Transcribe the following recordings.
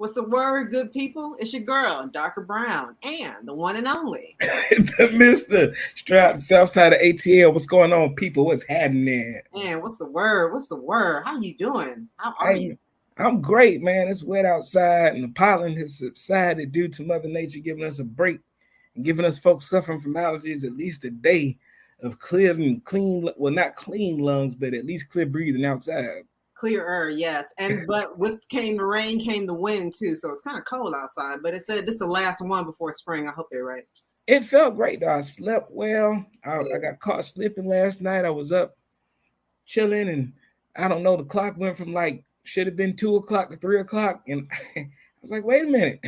What's the word, good people? It's your girl, Darker Brown, and the one and only. The Mr. Strap, south side of ATL. What's going on, people? What's happening? And what's the word? What's the word? How you doing? How are you? Hey, I'm great, man. It's wet outside, and the pollen has subsided due to Mother Nature giving us a break and giving us folks suffering from allergies at least a day of clear and clean, well, not clean lungs, but at least clear breathing outside. Clear, yes. And but with came the rain, came the wind too. So it's kind of cold outside. But it said this is the last one before spring. I hope they're right. It felt great, though. I slept well. I Yeah. got caught slipping last night. I was up chilling, and I don't know, the clock went from like should have been 2 o'clock to 3 o'clock, and I was like, wait a minute.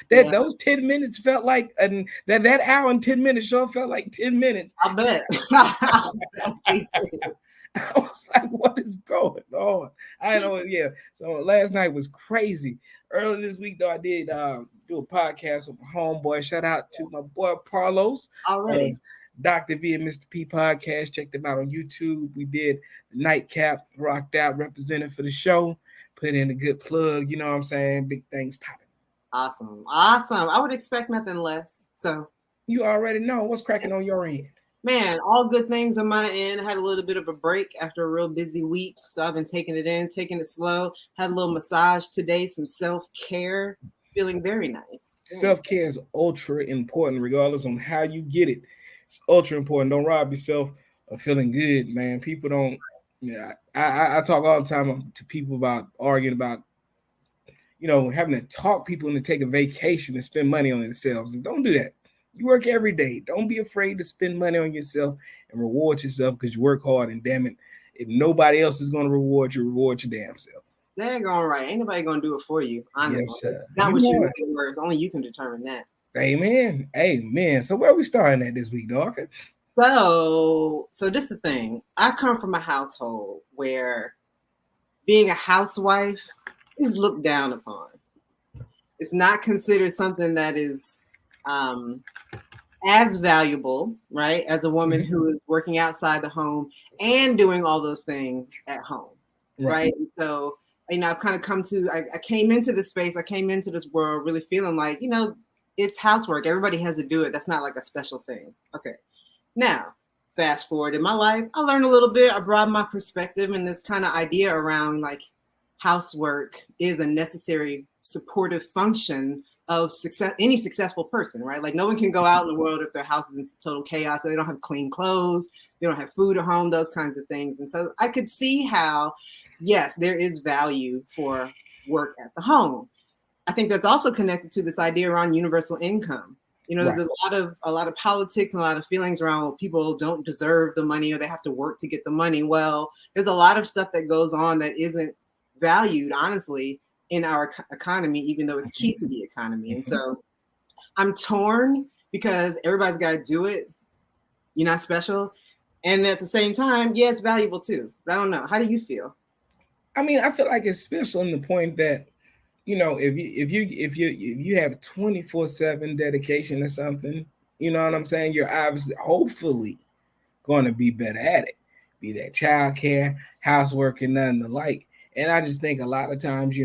That Yeah, those 10 minutes felt like that hour and 10 minutes sure felt like 10 minutes. I bet. I bet they did. I was like, what is going on? I know, yeah. So last night was crazy. Earlier this week, though, I did do a podcast with my homeboy. Shout out to my boy Carlos. Already. Dr. V and Mr. P podcast. Check them out on YouTube. We did the nightcap, rocked out, represented for the show, put in a good plug. You know what I'm saying? Big things popping. Awesome. Awesome. I would expect nothing less. So You already know what's cracking on your end. man, all good things on my end. I had a little bit of a break after a real busy week. So I've been taking it in, taking it slow. Had a little massage today, some self-care. Feeling very nice. Self-care is ultra important, regardless on how you get it. It's ultra important. Don't rob yourself of feeling good, man. People don't. Yeah, I talk all the time to people about arguing about, having to talk people into take a vacation and spend money on themselves. And don't do that. You work every day. Don't be afraid to spend money on yourself and reward yourself because you work hard. And damn it, if nobody else is going to reward your damn self. Dang, all right. Ain't nobody gonna do it for you, honestly. Yes, sir. Not what you really work. Only you can determine that. Amen. Amen. So where are we starting at this week, dog? So this is the thing. I come from a household where being a housewife is looked down upon. It's not considered something that is as valuable, right, as a woman who is working outside the home and doing all those things at home, right? And so, I've kind of come to, I came into this space, I came into this world really feeling like, it's housework. Everybody has to do it. That's not like a special thing. Okay. Now, fast forward in my life, I learned a little bit. I broadened my perspective, and this kind of idea around like housework is a necessary supportive function of success, any successful person, right? Like no one can go out in the world if their house is in total chaos. So they don't have clean clothes, they don't have food at home, those kinds of things. And so I could see how, yes, there is value for work at the home. I think that's also connected to this idea around universal income. There's a lot of politics and a lot of feelings around people don't deserve the money or they have to work to get the money. Well, there's a lot of stuff that goes on that isn't valued, honestly, in our economy, even though it's key to the economy. And so I'm torn because everybody's got to do it. You're not special. And at the same time, yeah, it's valuable too. But I don't know. How do you feel? I mean, I feel like it's special in the point that, if you have 24/7 dedication to something, you know what I'm saying? You're obviously, hopefully, going to be better at it. Be that childcare, housework, and none the like. And I just think a lot of times,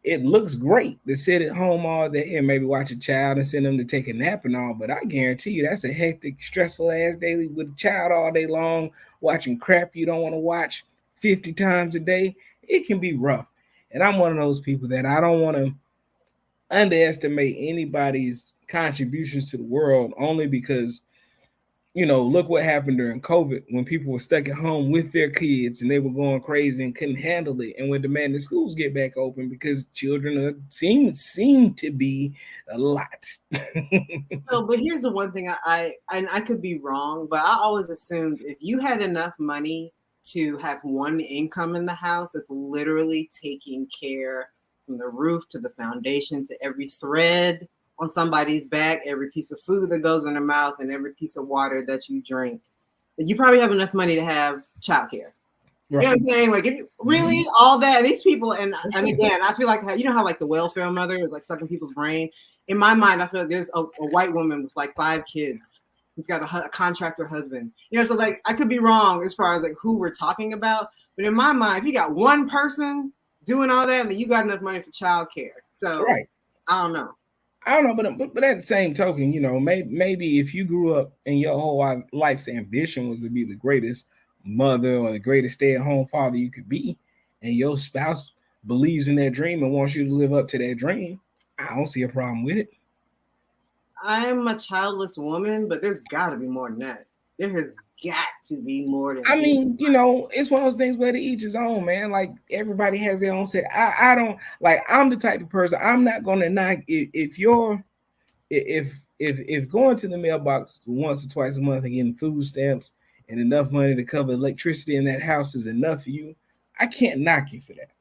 it looks great to sit at home all day and maybe watch a child and send them to take a nap and all, but I guarantee you that's a hectic, stressful ass daily with a child all day long, watching crap you don't want to watch 50 times a day. It can be rough. And I'm one of those people that I don't want to underestimate anybody's contributions to the world only because, look what happened during COVID when people were stuck at home with their kids and they were going crazy and couldn't handle it. And when demanding schools get back open because children seem to be a lot. But here's the one thing I could be wrong, but I always assumed if you had enough money to have one income in the house, it's literally taking care from the roof to the foundation to every thread on somebody's back, every piece of food that goes in their mouth, and every piece of water that you drink. You probably have enough money to have childcare. Right. You know what I'm saying? Like, if really all that, and these people, and again, I feel like how like the welfare mother is like sucking people's brain. In my mind, I feel like there's a white woman with like 5 kids who's got a contractor husband. So like I could be wrong as far as like who we're talking about, but in my mind, if you got one person doing all that, and you got enough money for childcare. So Right. I don't know. But at the same token, maybe if you grew up and your whole life's ambition was to be the greatest mother or the greatest stay-at-home father you could be, and your spouse believes in that dream and wants you to live up to that dream, I don't see a problem with it. I'm a childless woman, but there's got to be more than that. There has got to be more than. I mean, it's one of those things where to each his own, man. Like everybody has their own set. I don't like. I'm the type of person. I'm not gonna knock if going to the mailbox once or twice a month and getting food stamps and enough money to cover electricity in that house is enough for you, I can't knock you for that.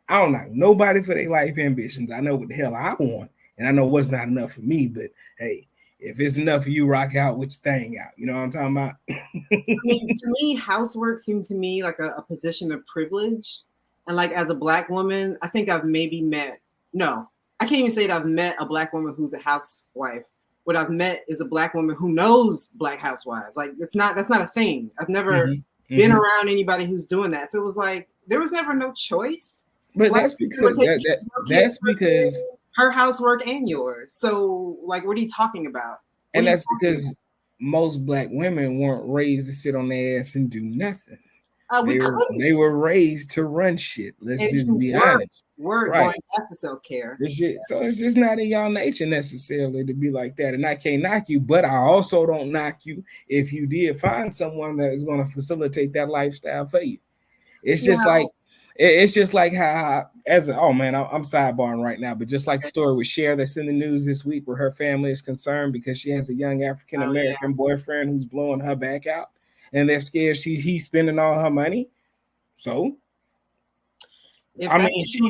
I don't knock nobody for their life ambitions. I know what the hell I want, and I know what's not enough for me. But hey, if it's enough for you, rock out with your thing out. You know what I'm talking about? I mean, to me, housework seemed to me like a position of privilege. And like as a Black woman, I think I've maybe no, I can't even say that I've met a Black woman who's a housewife. What I've met is a Black woman who knows Black housewives. Like that's not a thing. I've never been around anybody who's doing that. So it was like there was never no choice. But that's because her housework and yours. So like, what are you talking about? And that's because most Black women weren't raised to sit on their ass and do nothing. They were raised to run shit. Let's just be honest. We're going back to self-care. So it's just not in y'all nature necessarily to be like that. And I can't knock you, but I also don't knock you if you did find someone that is going to facilitate that lifestyle for you. It's just like how I'm sidebarring right now, but just like the story with Cher that's in the news this week where her family is concerned because she has a young African-American boyfriend who's blowing her back out and they're scared he's spending all her money. So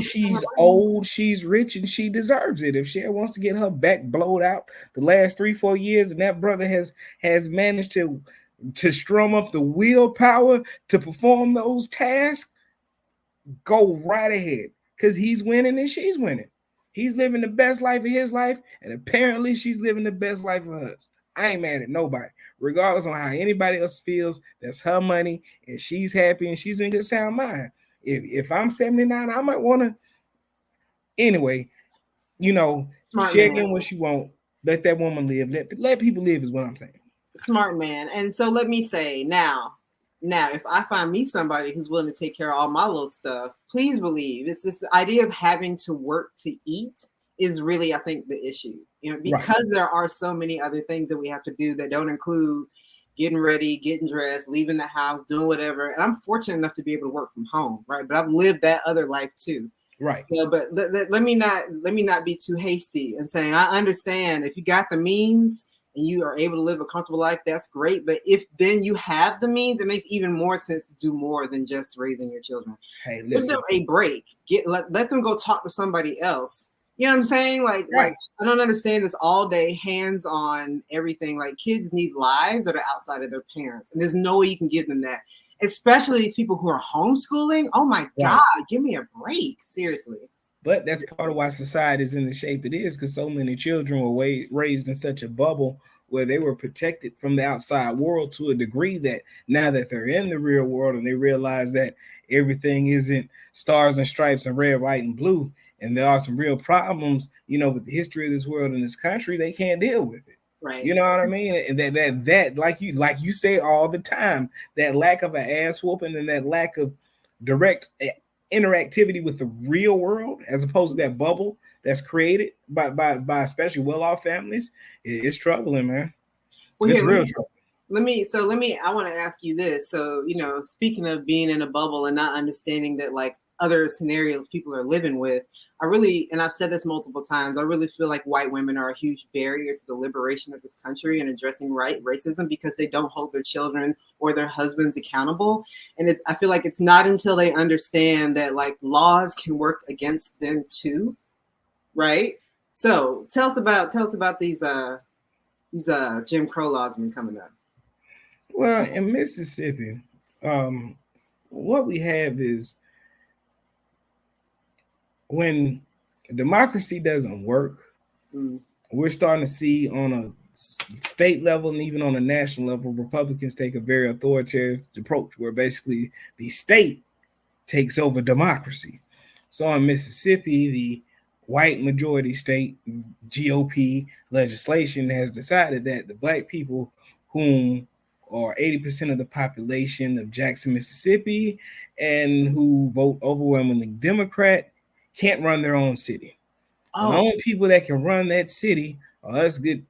she's old, she's rich, and she deserves it. If Cher wants to get her back blowed out the last 3-4 years and that brother has managed to strum up the willpower to perform those tasks, go right ahead, because he's winning and she's winning. He's living the best life of his life, and apparently she's living the best life of hers. I ain't mad at nobody, regardless on how anybody else feels. That's her money, and she's happy, and she's in good sound mind. If I'm 79, I might want to. Anyway, share in what you want. Let that woman live. Let people live is what I'm saying. Smart man. And so let me say now, if I find me somebody who's willing to take care of all my little stuff, please believe it's this idea of having to work to eat is really, I think, the issue. Because there are so many other things that we have to do that don't include getting ready, getting dressed, leaving the house, doing whatever. And I'm fortunate enough to be able to work from home, right? But I've lived that other life too. Right. But let me not be too hasty and saying I understand if you got the means and you are able to live a comfortable life, that's great. But if then you have the means, it makes even more sense to do more than just raising your children. Hey, give them a break. Let them go talk to somebody else. You know what I'm saying? Like I don't understand this all day, hands on everything. Like kids need lives that are outside of their parents, and there's no way you can give them that. Especially these people who are homeschooling. Oh my God, give me a break. Seriously. But that's part of why society is in the shape it is, because so many children were raised in such a bubble where they were protected from the outside world to a degree that now that they're in the real world and they realize that everything isn't stars and stripes and red, white, and blue, and there are some real problems, with the history of this world and this country, they can't deal with it. Right. You know what I mean? And that like you say all the time, that lack of an ass whooping and that lack of direct interactivity with the real world, as opposed to that bubble that's created by especially well-off families, it's troubling, man. Well, it's real trouble. I want to ask you this. So, speaking of being in a bubble and not understanding that like other scenarios people are living with, and I've said this multiple times, I really feel like white women are a huge barrier to the liberation of this country and addressing racism because they don't hold their children or their husbands accountable. And I feel like it's not until they understand that like laws can work against them too. Right. So tell us about these Jim Crow laws been coming up. Well, in Mississippi, what we have is when democracy doesn't work, we're starting to see on a state level and even on a national level, Republicans take a very authoritarian approach where basically the state takes over democracy. So in Mississippi, the white majority state GOP legislation has decided that the black people, whom are 80% of the population of Jackson, Mississippi, and who vote overwhelmingly Democrat, can't run their own city. And the only people that can run that city are us good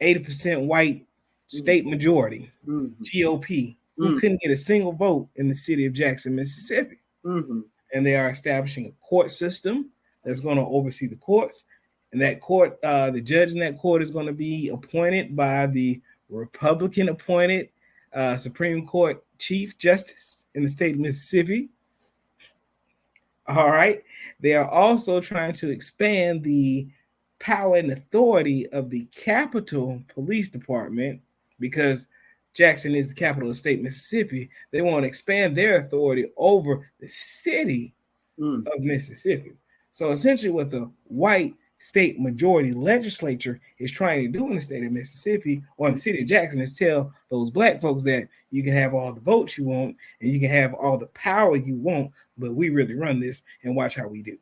80% white state majority, GOP, who couldn't get a single vote in the city of Jackson, Mississippi. And they are establishing a court system that's going to oversee the courts. And that court, the judge in that court is going to be appointed by the Republican appointed Supreme Court Chief Justice in the state of Mississippi. All right. They are also trying to expand the power and authority of the Capitol Police Department, because Jackson is the capital of the state, Mississippi. They want to expand their authority over the city of Mississippi. So essentially what the white state majority legislature is trying to do in the state of Mississippi or in the city of Jackson is tell those black folks that you can have all the votes you want and you can have all the power you want, but we really run this and watch how we do.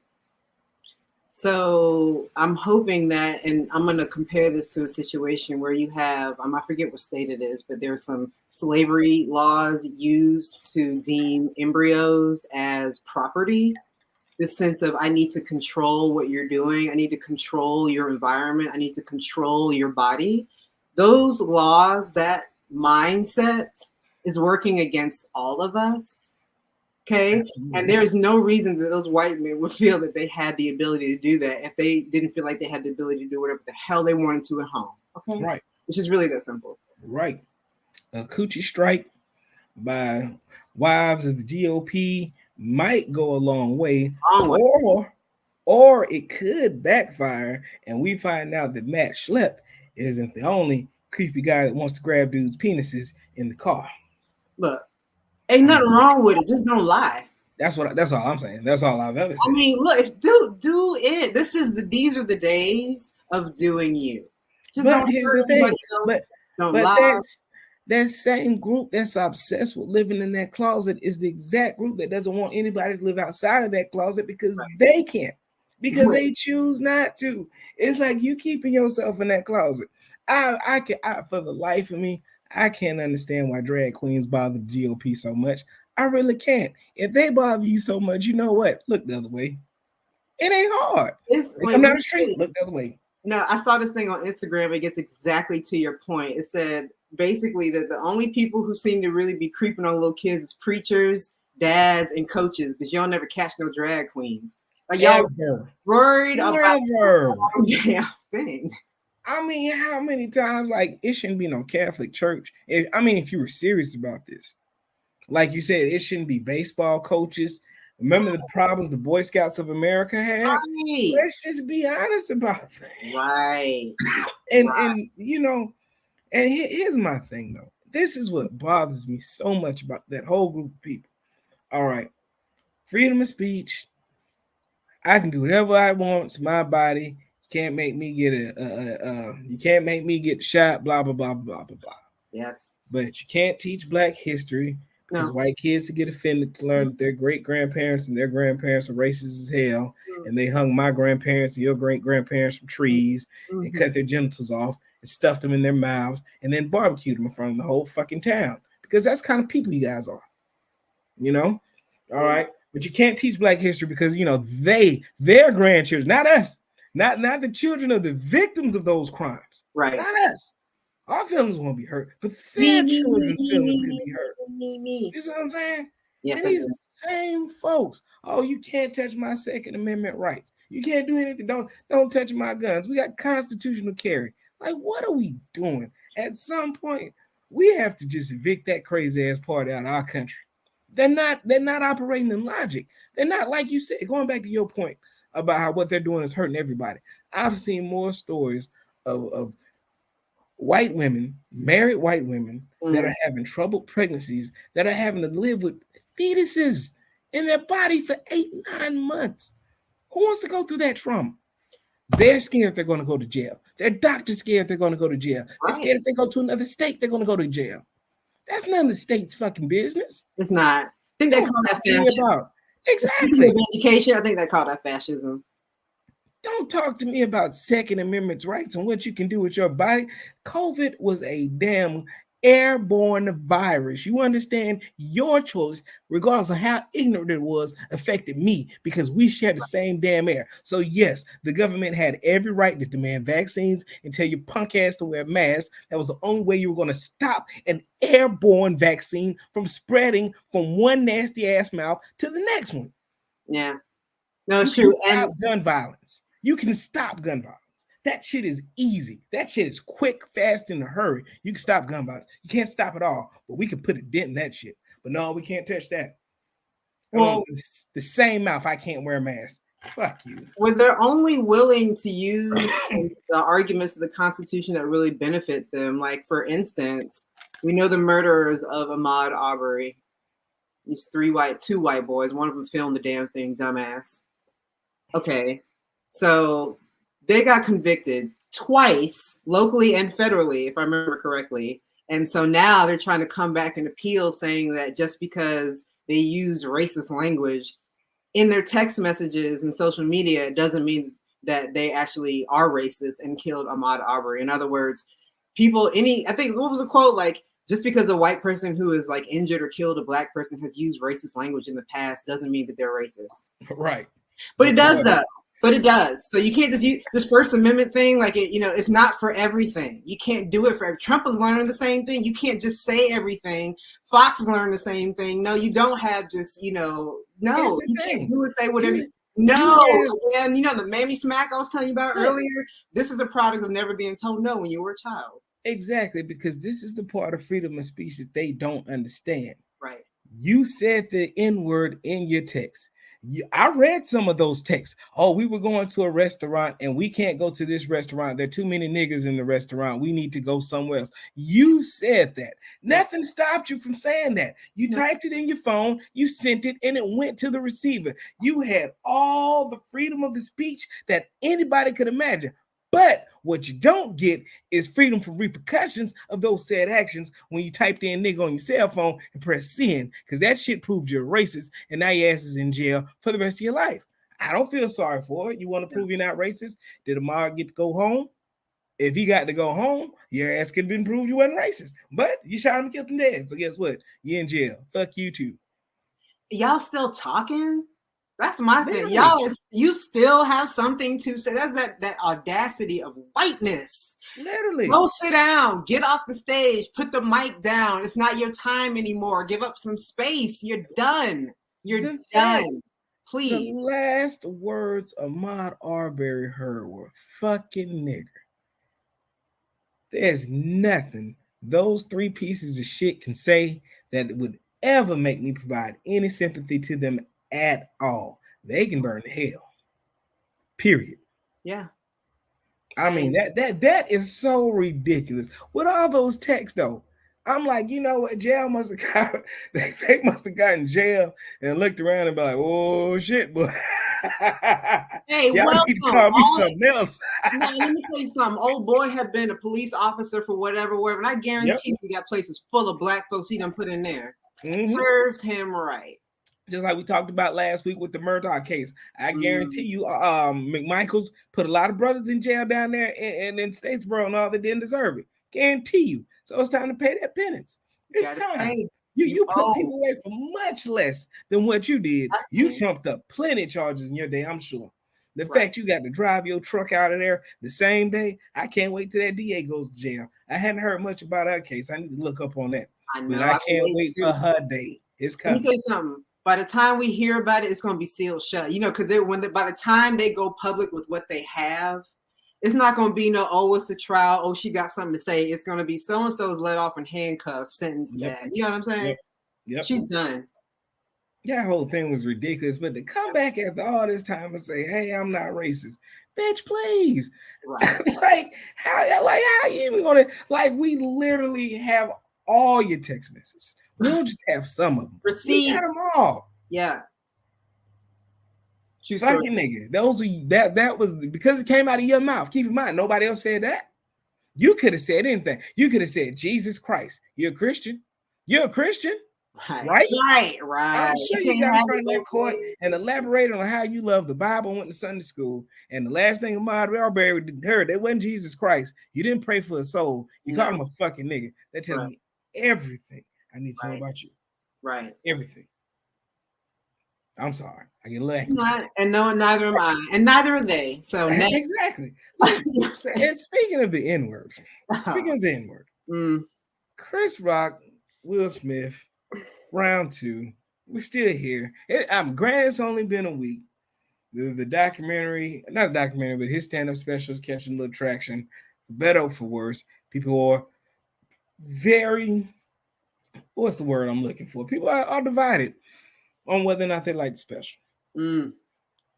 So I'm hoping that, and I'm going to compare this to a situation where you have, I forget what state it is, but there are some slavery laws used to deem embryos as property. This sense of, I need to control what you're doing. I need to control your environment. I need to control your body. Those laws, that mindset is working against all of us. Okay. Absolutely. And there's no reason that those white men would feel that they had the ability to do that if they didn't feel like they had the ability to do whatever the hell they wanted to at home. Okay. Right. It's just really that simple. Right. A coochie strike by wives of the GOP might go a long way, or it could backfire, and we find out that Matt Schlepp isn't the only creepy guy that wants to grab dudes' penises in the car. Look, ain't nothing wrong with it. Just don't lie. That's all I'm saying. That's all I've ever said. I mean, look, if do it. These are the days of doing you. Just don't hurt anybody else. Don't lie. That same group that's obsessed with living in that closet is the exact group that doesn't want anybody to live outside of that closet because they can't, because they choose not to. It's like you keeping yourself in that closet. I for the life of me, I can't understand why drag queens bother the GOP so much. I really can't. If they bother you so much, you know what? Look the other way. It ain't hard. I'm not straight. Look the other way. No, I saw this thing on Instagram. It gets exactly to your point. It said basically that the only people who seem to really be creeping on little kids is preachers, dads, and coaches, because y'all never catch no drag queens. Like y'all worried about the damn thing. I mean, how many times, like, it shouldn't be no Catholic church. If you were serious about this, like you said, it shouldn't be baseball coaches. Remember the problems the Boy Scouts of America had? Right. Let's just be honest about that. Right. And you know, and here's my thing though. This is what bothers me so much about that whole group of people. All right, freedom of speech. I can do whatever I want. It's my body. You can't make me get you can't make me get shot. Blah blah blah blah blah blah. Yes. But you can't teach Black history. Because white kids get offended to learn that their great grandparents and their grandparents were racist as hell, and they hung my grandparents and your great grandparents from trees and cut their genitals off and stuffed them in their mouths and then barbecued them in front of the whole fucking town. Because that's the kind of people you guys are, you know. All right, but you can't teach Black history because you know their grandchildren, not us, not the children of the victims of those crimes, right? Not us. Our feelings won't be hurt, but their children's feelings can be hurt. You see what I'm saying? Yes. And these same folks. Oh, you can't touch my Second Amendment rights. You can't do anything. Don't touch my guns. We got constitutional carry. Like, what are we doing? At some point, we have to just evict that crazy ass party out of our country. They're not operating in logic. They're not, like you said, going back to your point about how what they're doing is hurting everybody. I've seen more stories of white women, married white women, that are having troubled pregnancies, that are having to live with fetuses in their body for 8-9 months. Who wants to go through that trauma? They're scared they're going to go to jail. Their doctor's scared they're going to go to jail. They're scared if they go to another state, they're going to go to jail. That's none of the state's fucking business. It's not. I think they call that fascism. Exactly. Of education, I think they call that fascism. Don't talk to me about Second Amendment rights and what you can do with your body. COVID was a damn airborne virus. You understand? Your choice, regardless of how ignorant it was, affected me because we share the same damn air. So yes, the government had every right to demand vaccines and tell your punk ass to wear masks. That was the only way you were going to stop an airborne vaccine from spreading from one nasty ass mouth to the next one. Yeah. No, it's you true. Can stop gun violence. You can stop gun violence. That shit is easy. That shit is quick, fast, in a hurry. You can stop gun violence. You can't stop it all, but we can put a dent in that shit. But no, we can't touch that. Well, the same mouth, I can't wear a mask. Fuck you. When they're only willing to use the arguments of the Constitution that really benefit them, like for instance, we know the murderers of Ahmaud Arbery. These two white boys. One of them filmed the damn thing, dumbass. Okay, so they got convicted twice, locally and federally, if I remember correctly. And so now they're trying to come back and appeal, saying that just because they use racist language in their text messages and social media, it doesn't mean that they actually are racist and killed Ahmaud Arbery. In other words, I think, what was the quote? Like, just because a white person who is like injured or killed a black person has used racist language in the past doesn't mean that they're racist. Right. But it does though. But it does. So you can't just use this First Amendment thing. Like it's not for everything. You can't do it for Trump is learning the same thing. You can't just say everything. Fox is learning the same thing. No, you don't have just, no, you can't do it, say whatever. And the mammy smack I was telling you about earlier, this is a product of never being told no when you were a child. Exactly, because this is the part of freedom of speech that they don't understand. Right. You said the N-word in your text. I read some of those texts. Oh, we were going to a restaurant and we can't go to this restaurant. There are too many niggas in the restaurant. We need to go somewhere else. You said that. Nothing stopped you from saying that. You typed it in your phone, you sent it, and it went to the receiver. You had all the freedom of the speech that anybody could imagine. But what you don't get is freedom from repercussions of those said actions when you typed in nigga on your cell phone and press send, because that shit proved you're racist and now your ass is in jail for the rest of your life. I don't feel sorry for it. You want to prove you're not racist? Did Ahmaud get to go home? If he got to go home, your ass could have been proved you wasn't racist. But you shot him and killed him dead. So guess what? You're in jail. Fuck you too. Y'all still talking? That's my thing. Y'all, you still have something to say. That's that audacity of whiteness. Literally. Go sit down. Get off the stage. Put the mic down. It's not your time anymore. Give up some space. You're done. You're done. Please. The last words Ahmaud Arbery heard were fucking nigger. There's nothing those three pieces of shit can say that would ever make me provide any sympathy to them at all. They can burn to hell. Period. Yeah. I mean, that is so ridiculous. With all those texts, though, I'm like, you know what? Jail must have got, they must have gotten jail and looked around and be like, oh shit, boy. Hey, y'all need to call me something else. Now, let me tell you something. Old boy had been a police officer for whatever, and I guarantee you got places full of black folks he done put in there. Serves him right. Just like we talked about last week with the Murdoch case. I guarantee you, McMichaels put a lot of brothers in jail down there and in Statesboro and all that didn't deserve it. Guarantee you. So it's time to pay that penance. It's time. You put people away for much less than what you did. You trumped up plenty of charges in your day, I'm sure. The fact you got to drive your truck out of there the same day, I can't wait till that DA goes to jail. I hadn't heard much about her case. I need to look up on that. I know. But I can't wait for her day. It's coming. Let me tell you something. By the time we hear about it, it's going to be sealed shut. Because by the time they go public with what they have, it's not going to be no, oh, it's a trial. Oh, she got something to say. It's going to be so-and-so is let off in handcuffs, sentenced. You know what I'm saying? Yep. She's done. That whole thing was ridiculous. But to come back after all this time and say, hey, I'm not racist. Bitch, please. Right. how you even going to, we literally have all your text messages. We don't just have some of them. We got them all. Yeah. Fucking nigga. Those are that was because it came out of your mouth. Keep in mind, nobody else said that. You could have said anything. You could have said, Jesus Christ. You're a Christian. You're a Christian. Right. I'm sure you got in front of that court and elaborated on how you love the Bible and went to Sunday school. And the last thing Ahmaud Arbery heard, that wasn't Jesus Christ. You didn't pray for a soul. You called him a fucking nigga. That tells me everything I need to know about you. Right. Everything. I'm sorry. I get late. And no, neither am I. And neither are they. So exactly. And speaking of the N-word, Chris Rock, Will Smith, round 2. We're still here. Granted, it's only been a week. The documentary, not a documentary, but his stand-up special is catching a little traction, for better or for worse. People are very, what's the word I'm looking for? People are divided on whether or not they like the special.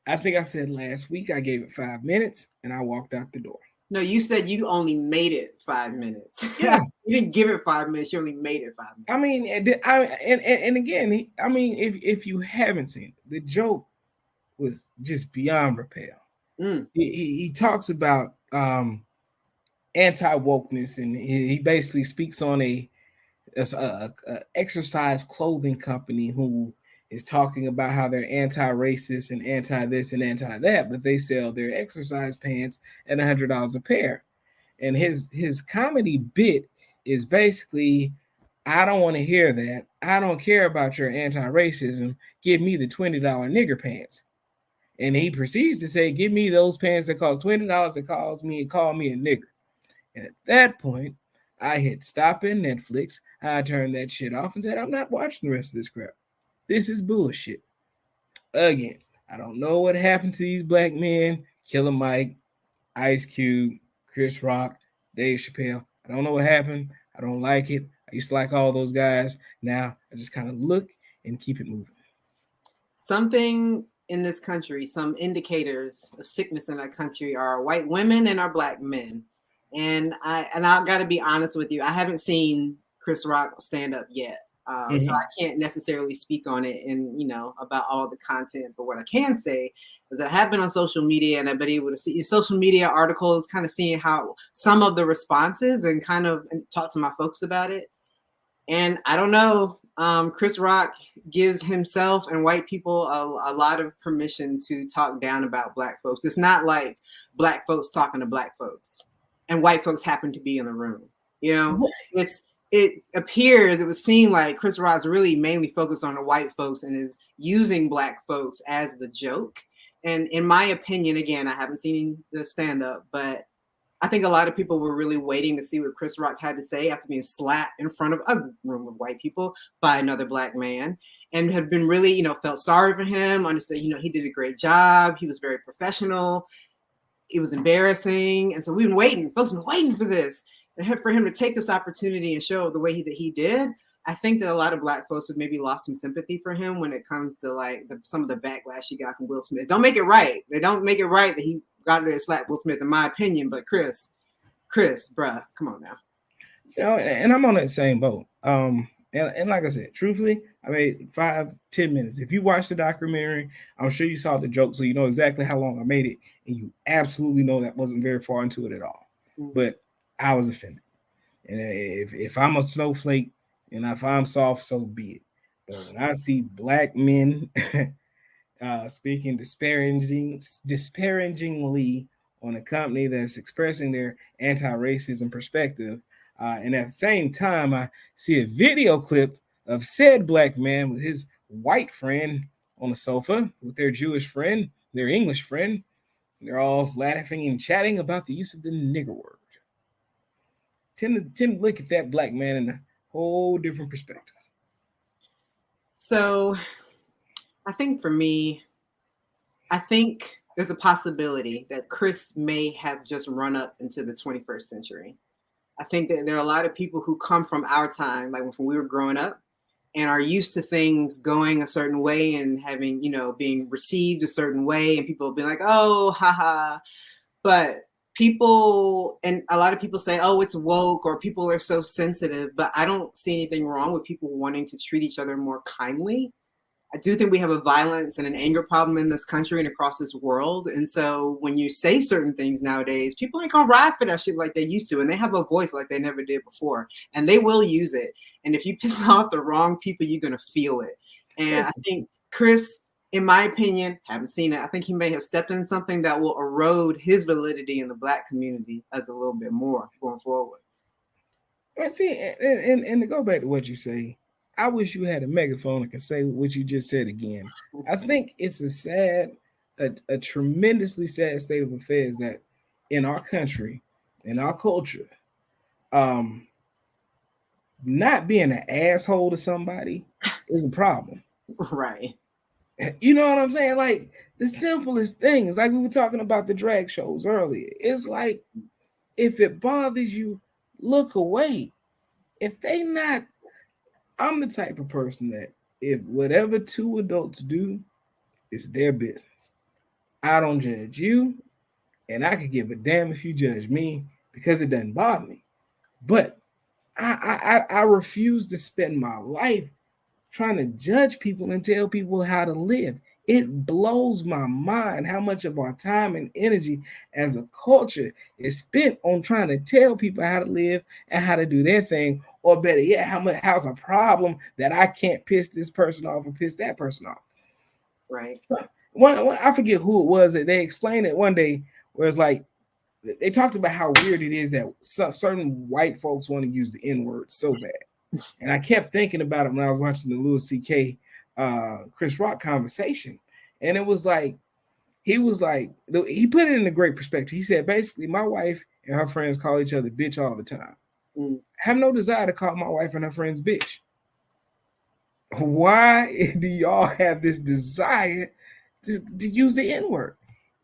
I think I said last week I gave it 5 minutes and I walked out the door. No, you said you only made it 5 minutes. Yeah. You didn't give it 5 minutes. You only made it 5 minutes. I mean, and again, I mean, if you haven't seen it, the joke was just beyond repair. He talks about anti-wokeness, and he basically speaks on a exercise clothing company who is talking about how they're anti-racist and anti-this and anti-that, but they sell their exercise pants at $100 a pair. And his comedy bit is basically, I don't want to hear that. I don't care about your anti-racism. Give me the $20 nigger pants. And he proceeds to say, give me those pants that cost $20 that call me a nigger. And at that point, I hit stop in Netflix. I turned that shit off and said, I'm not watching the rest of this crap. This is bullshit. Again, I don't know what happened to these black men. Killer Mike, Ice Cube, Chris Rock, Dave Chappelle. I don't know what happened. I don't like it. I used to like all those guys. Now I just kind of look and keep it moving. Something in this country, some indicators of sickness in our country are white women and our black men. And I got to be honest with you. I haven't seen Chris Rock stand up yet. So I can't necessarily speak on it and, about all the content. But what I can say is that I have been on social media and I've been able to see social media articles, kind of seeing how some of the responses and kind of talk to my folks about it. And I don't know, Chris Rock gives himself and white people a lot of permission to talk down about black folks. It's not like black folks talking to black folks and white folks happen to be in the room. It appears, it would seem like Chris Rock's really mainly focused on the white folks and is using black folks as the joke. And in my opinion, again, I haven't seen the stand-up, but I think a lot of people were really waiting to see what Chris Rock had to say after being slapped in front of a room of white people by another black man, and have been really, felt sorry for him, understood, he did a great job. He was very professional. It was embarrassing. And so we've been waiting. Folks have been waiting for this. And for him to take this opportunity and show the way that he did, I think that a lot of black folks have maybe lost some sympathy for him when it comes to some of the backlash he got from Will Smith. Don't make it right. They don't make it right that he got to slap Will Smith, in my opinion. But Chris, bruh, come on now. And I'm on that same boat. And like I said, truthfully, I made 5-10 minutes. If you watch the documentary, I'm sure you saw the joke, so you know exactly how long I made it, and you absolutely know that wasn't very far into it at all. But I was offended. And if I'm a snowflake and if I'm soft, so be it. But when I see black men speaking disparagingly on a company that's expressing their anti-racism perspective, and at the same time, I see a video clip of said black man with his white friend on the sofa with their Jewish friend, their English friend. They're all laughing and chatting about the use of the nigger word. Tend to look at that black man in a whole different perspective. So I think for me, there's a possibility that Chris may have just run up into the 21st century. I think that there are a lot of people who come from our time, like when we were growing up, and are used to things going a certain way and having, being received a certain way, and people being like, oh, haha. But people, and a lot of people say, oh, it's woke, or people are so sensitive, but I don't see anything wrong with people wanting to treat each other more kindly. I do think we have a violence and an anger problem in this country and across this world. And so when you say certain things nowadays, people ain't gonna ride for that shit like they used to. And they have a voice like they never did before. And they will use it. And if you piss off the wrong people, you're gonna feel it. And I think Chris, in my opinion, haven't seen it. I think he may have stepped in something that will erode his validity in the Black community as a little bit more going forward. Well, see, and to go back to what you say, I wish you had a megaphone and could say what you just said again. I think it's a tremendously sad state of affairs that in our country, in our culture, not being an asshole to somebody is a problem. Right. You know what I'm saying? Like the simplest things, like we were talking about the drag shows earlier. It's like, if it bothers you, look away. If they not, I'm the type of person that if whatever two adults do is their business. I don't judge you, and I could give a damn if you judge me because it doesn't bother me. But I refuse to spend my life trying to judge people and tell people how to live. It blows my mind how much of our time and energy as a culture is spent on trying to tell people how to live and how to do their thing, or better yet, how's a problem that I can't piss this person off or piss that person off. Right. So, I forget who it was that they explained it one day, where it's like they talked about how weird it is that certain white folks want to use the N-word so bad. And I kept thinking about it when I was watching the Louis C.K. Chris Rock conversation. And it was like, he put it in a great perspective. He said, basically, my wife and her friends call each other bitch all the time. I have no desire to call my wife and her friends bitch. Why do y'all have this desire to use the N-word?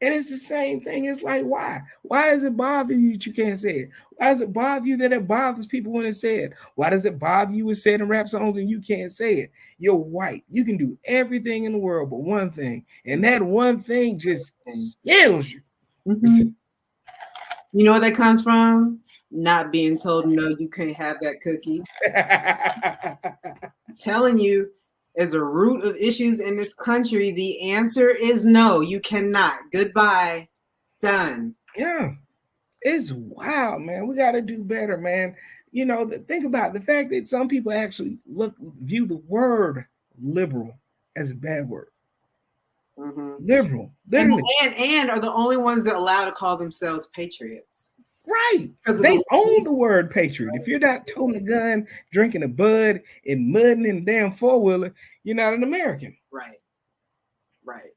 And it's the same thing. It's like, why? Why does it bother you that you can't say it? Why does it bother you that it bothers people when it's said? Why does it bother you when said in rap songs and you can't say it? You're white. You can do everything in the world but one thing. And that one thing just kills you. Mm-hmm. You know where that comes from? Not being told, no, you can't have that cookie. Telling you, as a root of issues in this country, the answer is no, you cannot. Goodbye. Done. Yeah. It's wild, man. We got to do better, man. You know, think about the fact that some people actually view the word liberal as a bad word. Mm-hmm. Liberal. And are the only ones that are allowed to call themselves patriots. Right. They own the word patriot. Right. If you're not toting a gun, drinking a bud, and mudding in a damn four-wheeler, you're not an American. Right. Right.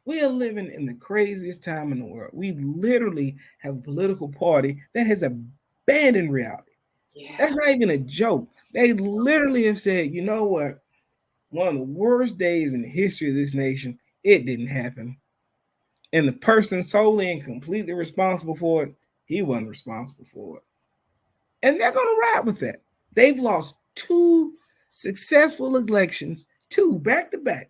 We are living in the craziest time in the world. We literally have a political party that has abandoned reality. Yeah. That's not even a joke. They literally have said, you know what? One of the worst days in the history of this nation, it didn't happen. And the person solely and completely responsible for it, he wasn't responsible for it. And they're going to ride with that. They've lost 2 successful elections, 2 back to back.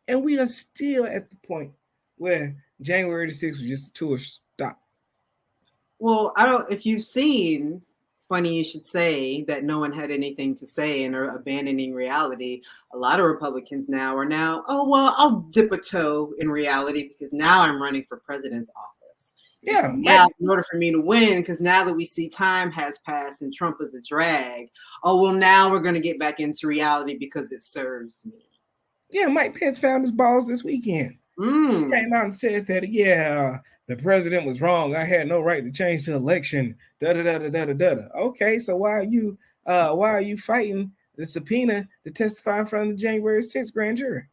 And we are still at the point where January 6th was just a tourist stop. Well, if you've seen, funny you should say that no one had anything to say and are abandoning reality. A lot of Republicans now are oh, well, I'll dip a toe in reality because now I'm running for president's office. Yeah. Now, in order for me to win, because now that we see time has passed and Trump is a drag, oh, well, now we're going to get back into reality because it serves me. Yeah, Mike Pence found his balls this weekend. He came out and said that, the president was wrong. I had no right to change the election. Okay, so why are you fighting the subpoena to testify in front of the January 6th grand jury?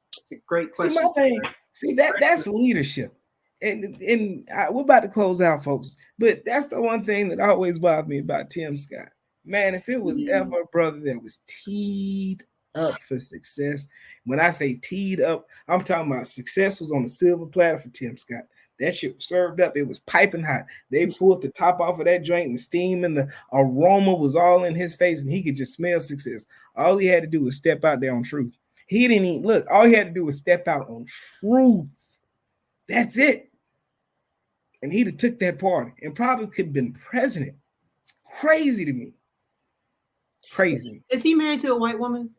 It's a great question. That's leadership. And we're about to close out, folks. But that's the one thing that always bothered me about Tim Scott. Man, if it was ever a brother that was teed up for success. When I say teed up, I'm talking about success was on a silver platter for Tim Scott. That shit was served up. It was piping hot. They pulled the top off of that joint, and the steam and the aroma was all in his face, and he could just smell success. All he had to do was step out there on truth. He didn't even look. All he had to do was step out on truth. That's it. And he'd have took that party and probably could have been president. It's crazy to me. Crazy. Is he married to a white woman?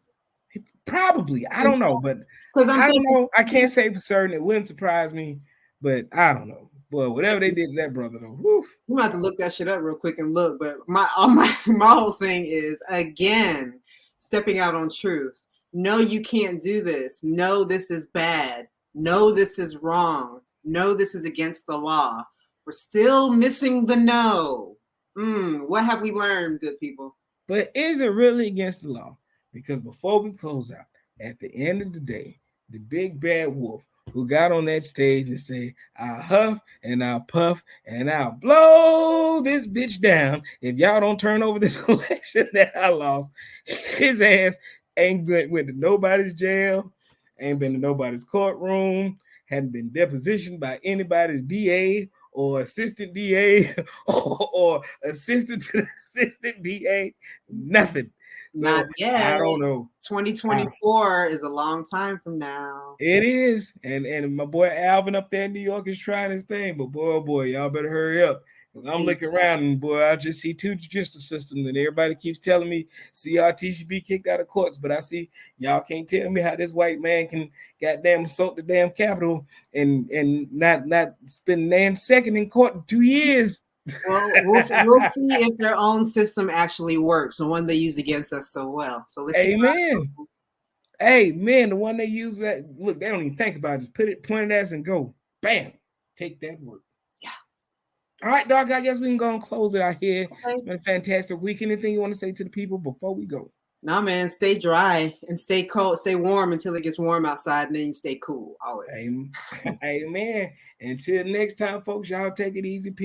Probably. I don't know, but because I'm I don't thinking, know. I can't say for certain. It wouldn't surprise me, but I don't know. Boy, whatever they did to that brother, though. Whew. you might have to look that shit up real quick and look. But my whole thing is, again, stepping out on truth. No, you can't do this. No, this is bad. No, this is wrong. No, this is against the law. We're still missing the no. What have we learned, good people? But is it really against the law? Because before we close out, at the end of the day, the big bad wolf who got on that stage and say, I'll huff and I'll puff and I'll blow this bitch down if y'all don't turn over this election that I lost, his ass ain't went to nobody's jail, ain't been to nobody's courtroom, hadn't been depositioned by anybody's DA or assistant DA or assistant to the assistant DA, nothing. So Not yet. I don't know. 2024 is a long time from now. It is. And my boy Alvin up there in New York is trying his thing. But boy, y'all better hurry up. Because I'm looking around and boy, I just see two judicial systems and everybody keeps telling me CRT should be kicked out of courts. But I see y'all can't tell me how this white man can goddamn assault the damn Capitol and not spend a second in court in 2 years. Well, we'll see if their own system actually works, the one they use against us so well. So let's Amen. Hey man, the one they use that look, they don't even think about it. Just put it, point it at us and go, bam, take that work. Yeah. All right, dog. I guess we can go and close it out here. Okay. It's been a fantastic week. Anything you want to say to the people before we go? No, man, stay dry and stay cold, stay warm until it gets warm outside, and then you stay cool always. Amen. Until next time, folks, y'all take it easy. Peace.